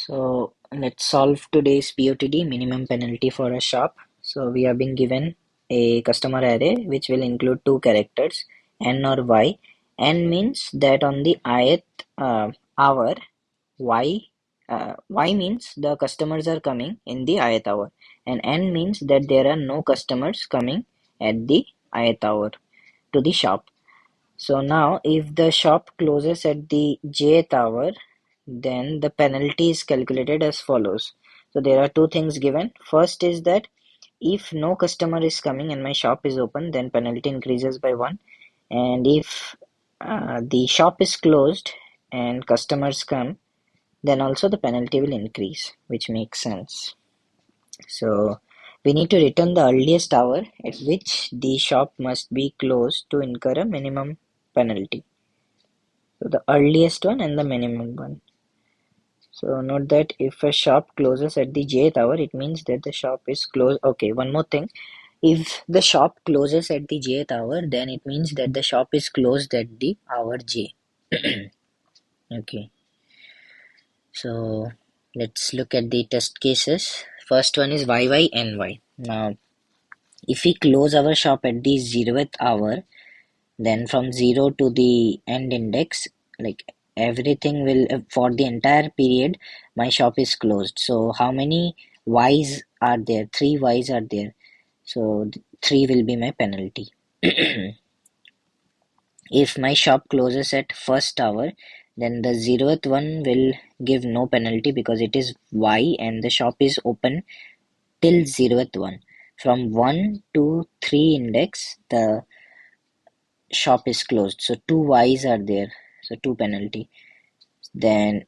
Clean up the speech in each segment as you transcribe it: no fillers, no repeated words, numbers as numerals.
So let's solve today's POTD, minimum penalty for a shop. So we have been given a customer array which will include two characters, n or y. N means that on the ith hour, y means the customers are coming in the ith hour, and n means that there are no customers coming at the ith hour to the shop. So now if the shop closes at the jth hour, then the penalty is calculated as follows. So there are two things given. First is that if no customer is coming and my shop is open, then penalty increases by 1. And if the shop is closed and customers come, then also the penalty will increase, which makes sense. So we need to return the earliest hour at which the shop must be closed to incur a minimum penalty. So the earliest one and the minimum one. So note that if a shop closes at the jth hour, it means that the shop is closed. Okay, one more thing. If the shop closes at the jth hour, then it means that the shop is closed at the hour j. Okay, so let's look at the test cases. First one is YY. Now, if we close our shop at the 0th hour, then from 0 to the end index, like everything will, for the entire period, my shop is closed. So how many Ys are there? 3 Ys are there. So 3 will be my penalty. If my shop closes at first hour, then the 0th one will give no penalty because it is Y and the shop is open till 0th one. From 1 to 3 index, the shop is closed. So 2 Ys are there. So 2 penalty. Then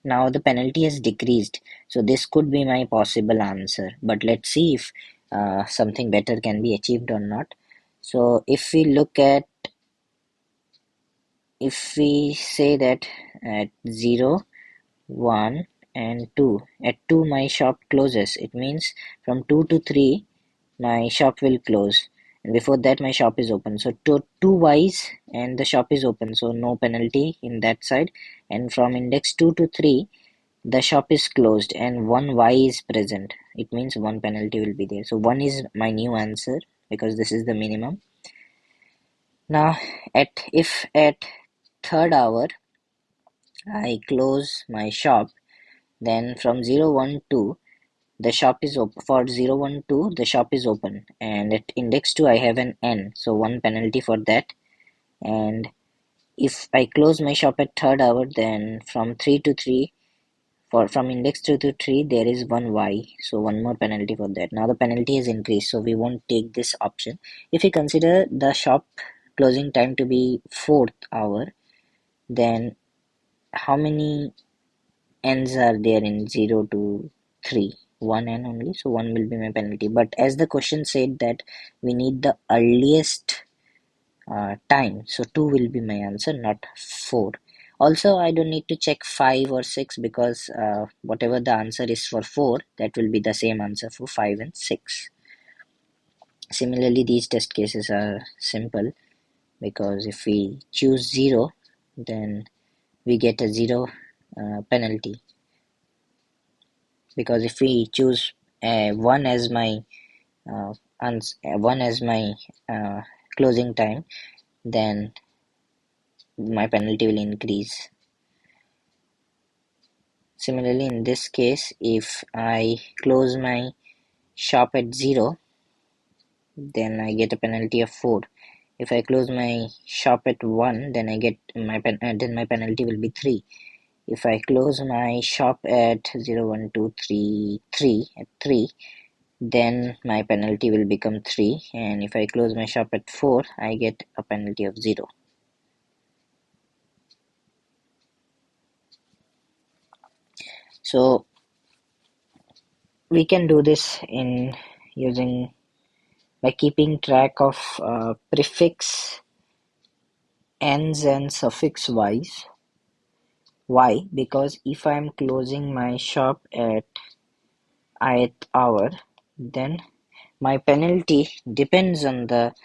now the penalty has decreased. So this could be my possible answer. But let's see if something better can be achieved or not. So if we say that at 0, 1 and 2, at 2 my shop closes, it means from 2 to 3 my shop will close, and before that my shop is open. So two Ys and the shop is open, so no penalty in that side. And from index 2 to 3 the shop is closed and 1 Y is present, it means 1 penalty will be there. So 1 is my new answer because this is the minimum. Now if at third hour I close my shop, then from 0, 1, 2 the shop is open. For 0, 1, 2 the shop is open, and at index 2 I have an n, so 1 penalty for that. And if I close my shop at third hour, then from 3 to 3, from index 2 to 3 there is 1 Y, so 1 more penalty for that. Now the penalty has increased, so we won't take this option. If we consider the shop closing time to be 4th hour, then how many n's are there in 0 to 3? 1 n only, so 1 will be my penalty. But as the question said that we need the earliest time, so 2 will be my answer, not 4. Also, I don't need to check 5 or 6 because whatever the answer is for 4, that will be the same answer for 5 and 6. Similarly, these test cases are simple because if we choose 0, then we get a 0 penalty. Because if we choose 1 as my closing time, then my penalty will increase. Similarly, in this case, if I close my shop at 0, then I get a penalty of 4. If I close my shop at 1, then I get my penalty will be 3. If I close my shop at 0, 1, 2, 3, 3 at 3, then my penalty will become 3. And if I close my shop at 4, I get a penalty of 0. So we can do this in using by keeping track of prefix n's and suffix y's. Why? Because if I am closing my shop at ith hour, then my penalty depends on the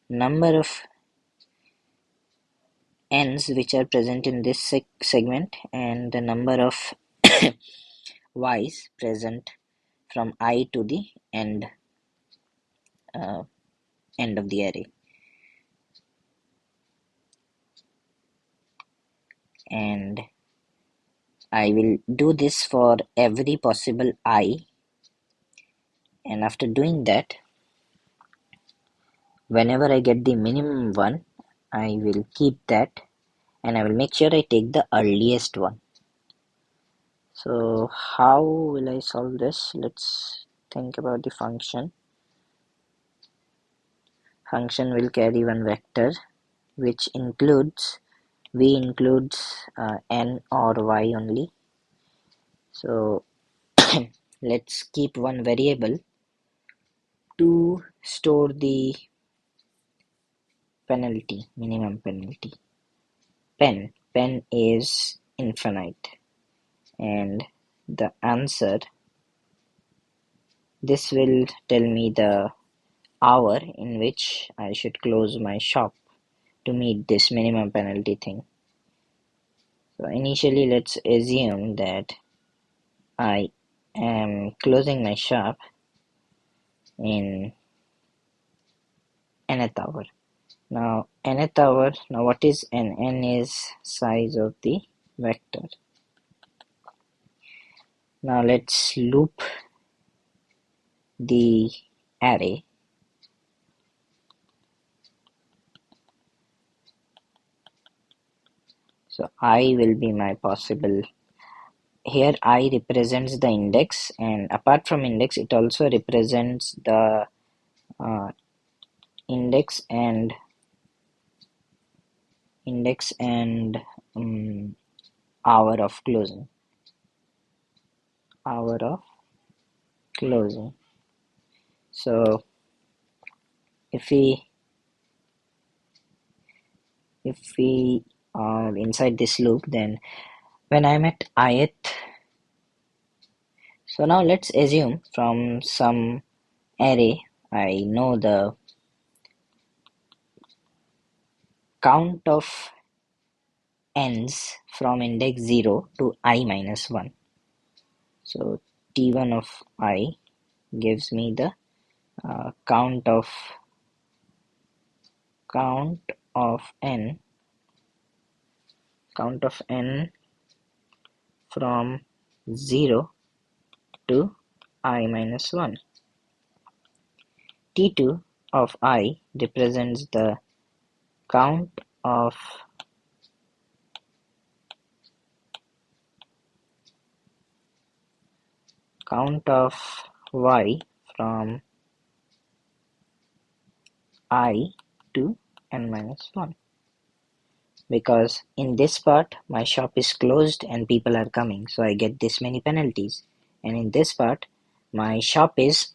number of n's which are present in this segment and the number of y's present from I to the uh, end of the array, and I will do this for every possible I, and after doing that, whenever I get the minimum one, I will keep that, and I will make sure I take the earliest one. So how will I solve this? Let's think about the function. Function will carry one vector which includes n or y only. So let's keep one variable to store the penalty, minimum penalty. Pen is infinite, and the answer, this will tell me the hour in which I should close my shop to meet this minimum penalty thing. So initially, let's assume that I am closing my shop in nth hour. Now nth hour, now what is n? N is size of the vector. Now let's loop the array. So I will be my possible, here I represents the index, and apart from index it also represents the uh, index and hour of closing. So if we are inside this loop, then when I'm at ith, so now let's assume from some array I know the count of n's from index 0 to I minus 1. So t1 of I gives me the count of n from 0 to I minus 1. T2 of I represents the count of y from I to n minus 1, because in this part my shop is closed and people are coming, so I get this many penalties, and in this part my shop is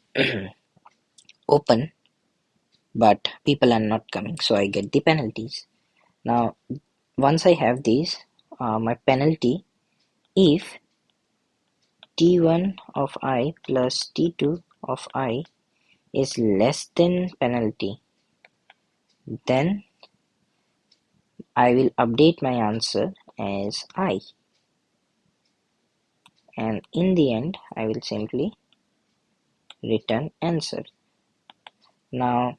open but people are not coming, so I get the penalties. Now once I have these, my penalty, if t1 of I plus t2 of I is less than penalty, then I will update my answer as I, and in the end I will simply return answer. Now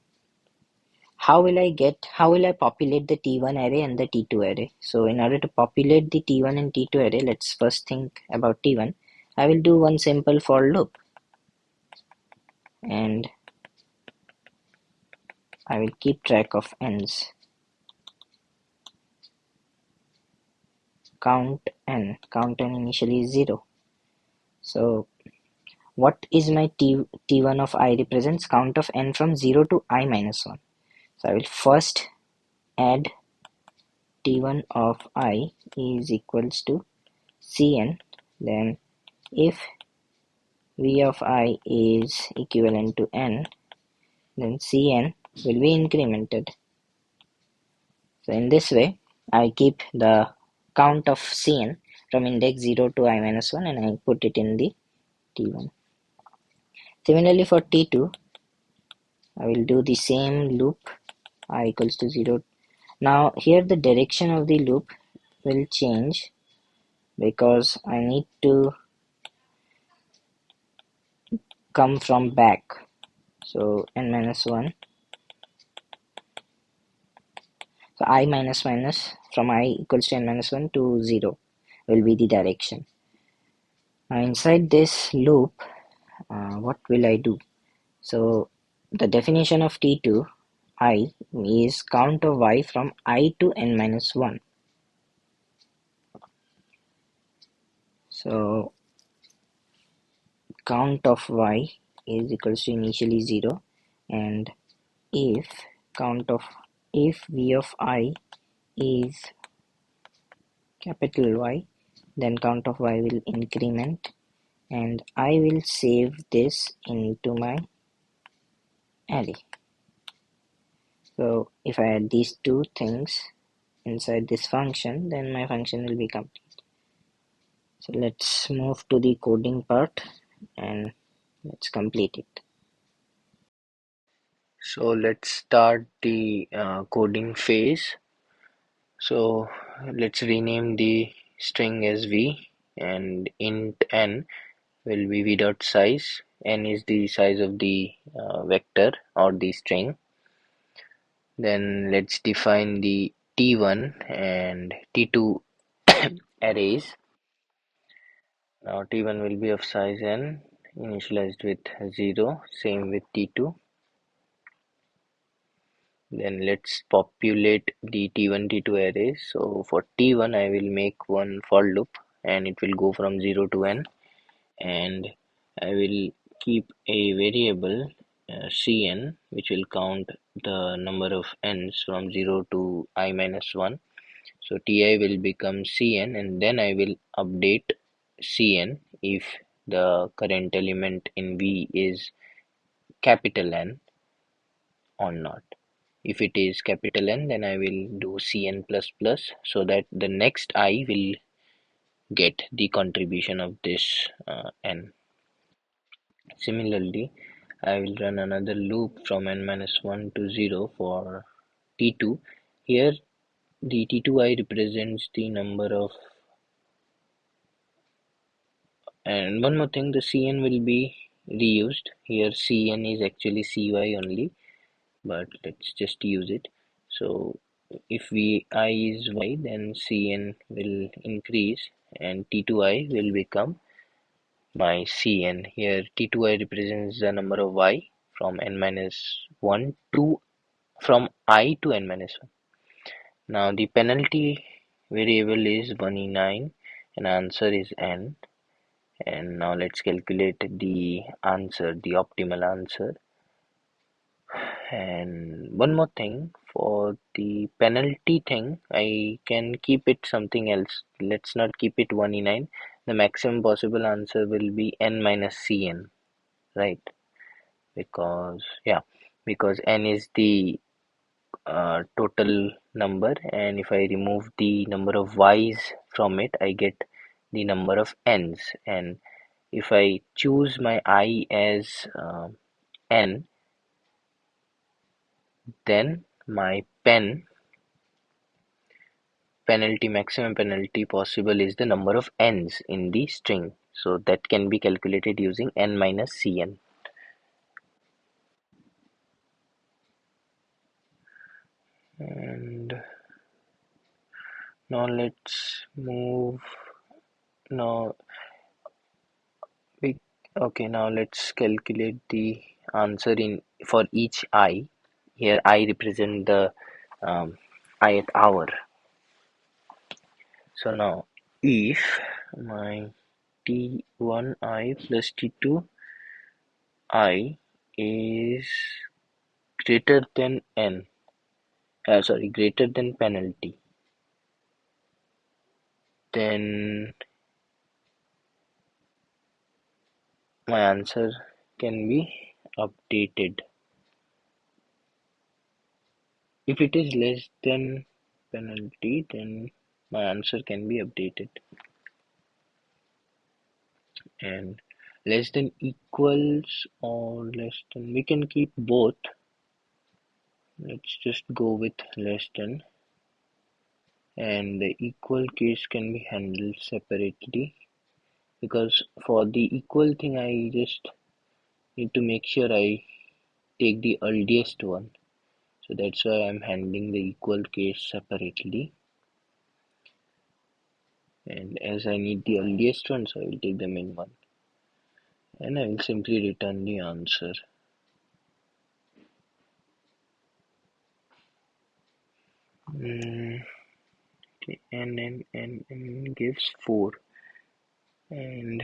how will I populate the t1 array and the t2 array? So in order to populate the t1 and t2 array, let's first think about t1. I will do one simple for loop, and I will keep track of n's. Count n initially is 0. So what is my t1 of I represents? Count of n from 0 to I minus 1. So I will first add t1 of I is equals to cn, then if v of I is equivalent to n, then cn will be incremented. So in this way I keep the count of cn from index 0 to I minus 1 and I put it in the t1. Similarly for t2, I will do the same loop, I equals to 0. Now here the direction of the loop will change because I need to come from back. So n minus 1. So I minus minus from I equals to n minus 1 to 0 will be the direction. Now inside this loop, what will I do? So the definition of T2 I is count of y from I to n minus 1. So count of y is equals to initially 0, and if count of if v of I is capital Y, then count of y will increment, and I will save this into my array. So if I add these two things inside this function, then my function will be complete. So let's move to the coding part and let's complete it. So let's start the coding phase. So let's rename the string as v, and int n will be v dot size. N is the size of the vector or the string. Then let's define the t1 and t2 arrays. Now t1 will be of size n, initialized with 0, same with t2. Then let's populate the t1 t2 arrays. So for t1 I will make one for loop, and it will go from 0 to n, and I will keep a variable cn, which will count the number of n's from 0 to I minus 1. So ti will become cn, and then I will update cn if the current element in v is capital N or not. If it is capital N, then I will do cn plus plus, so that the next I will get the contribution of this n. Similarly, I will run another loop from n minus 1 to 0 for t2. Here the t2i represents the number of, and one more thing, the cn will be reused. Here cn is actually cy only, but let's just use it. So if vi is y, then cn will increase and t2i will become my cn. Here t2i represents the number of y from n minus 1 to from I to n minus 1. Now the penalty variable is 1e9 and answer is n. And now let's calculate the answer, the optimal answer. And one more thing, for the penalty thing, I can keep it something else. Let's not keep it 1e9. The maximum possible answer will be n minus cn, right? Because n is the total number, and if I remove the number of y's from it, I get the number of n's. And if I choose my I as n, then my maximum penalty possible is the number of n's in the string. So that can be calculated using n minus cn. And now let's move. Now we okay. Now let's calculate the answer in for each I. Here I represent the ith hour. So now if my t1i plus t2i is greater than greater than penalty, then my answer can be updated. If it is less than penalty, then my answer can be updated. And less than equals or less than, we can keep both. Let's just go with less than, and the equal case can be handled separately, because for the equal thing I just need to make sure I take the earliest one. So that's why I'm handling the equal case separately, and as I need the earliest one, so I will take the min one, and I will simply return the answer. Mm, okay, n gives 4, and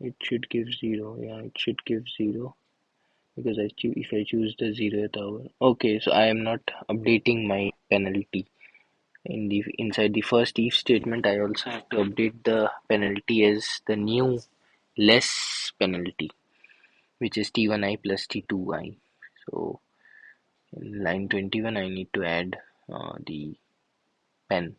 it should give 0. Yeah, it should give 0, because if I choose the 0th hour. Okay, so I am not updating my penalty. Inside the first if statement, I also have to update the penalty as the new less penalty, which is T1I plus T2I. So in line 21, I need to add the pen.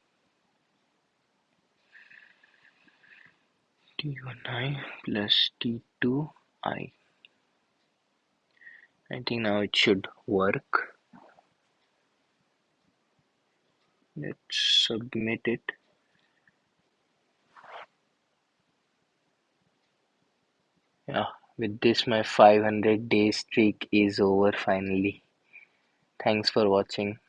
T1I plus T2I. I think now it should work. Let's submit it. Yeah, with this my 500 day streak is over finally. Thanks for watching.